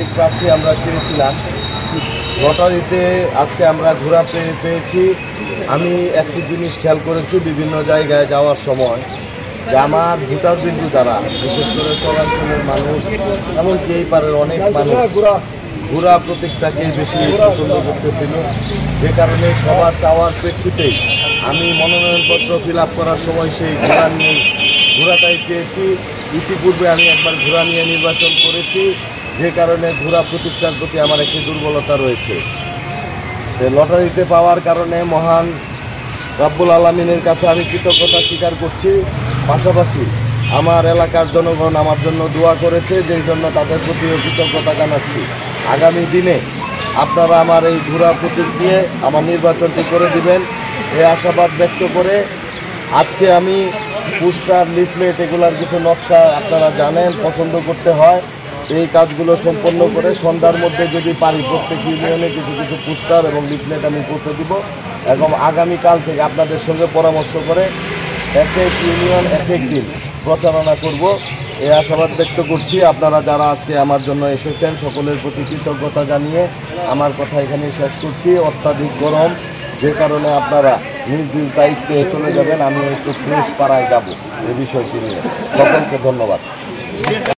প্রতীক প্রার্থী আমরা চেয়েছিলাম। লটারিতে আজকে আমরা ঘোড়া পেয়েছি। আমি একটি জিনিস খেয়াল করেছি বিভিন্ন জায়গায় যাওয়ার সময়, যে আমার ভোটার বিন্দু যারা, বিশেষ করে চরাঞ্চলের মানুষ, এমনকি এই পারের অনেক মানুষ ঘোড়া প্রতীকটাকেই বেশি পছন্দ করতেছিল, যে কারণে সবার চাওয়ার প্রেক্ষিতেই আমি মনোনয়নপত্র ফিল আপ করার সময় সেই ঘোড়াটাই চেয়েছি। ইতিপূর্বে আমি একবার ঘোড়া নিয়ে নির্বাচন করেছি, যে কারণে ঘোড়া প্রতীকটার প্রতি আমার একটি দুর্বলতা রয়েছে। লটারিতে পাওয়ার কারণে মহান রব্বুল আলামিনের কাছে আমি কৃতজ্ঞতা স্বীকার করছি। পাশাপাশি আমার এলাকার জনগণ আমার জন্য দোয়া করেছে, যেই জন্য তাদের প্রতিও কৃতজ্ঞতা জানাচ্ছি। আগামী দিনে আপনারা আমার এই ঘোড়া প্রতীক দিয়ে আমার নির্বাচনটি করে দিবেন, এই আশাবাদ ব্যক্ত করে আজকে আমি পোস্টার, লিফলেট, এগুলার কিছু নকশা আপনারা জানেন পছন্দ করতে হয়। এই কাজগুলো সম্পন্ন করে সন্ধ্যার মধ্যে যদি পারি প্রত্যেক ইউনিয়নে কিছু কিছু পোস্টার এবং লিফলেট আমি পৌঁছে দিব, এবং আগামীকাল থেকে আপনাদের সঙ্গে পরামর্শ করে এক এক ইউনিয়ন এক এক দিন প্রচারণা করব, এই আশাবাদ ব্যক্ত করছি। আপনারা যারা আজকে আমার জন্য এসেছেন সকলের প্রতি কৃতজ্ঞতা জানিয়ে আমার কথা এখানে শেষ করছি। অত্যাধিক গরম, যে কারণে আপনারা নিজ নিজ দায়িত্বে চলে যাবেন, আমি একটু ফ্রেশ পাড়ায় যাব এই বিষয়টি নিয়ে। সকলকে ধন্যবাদ।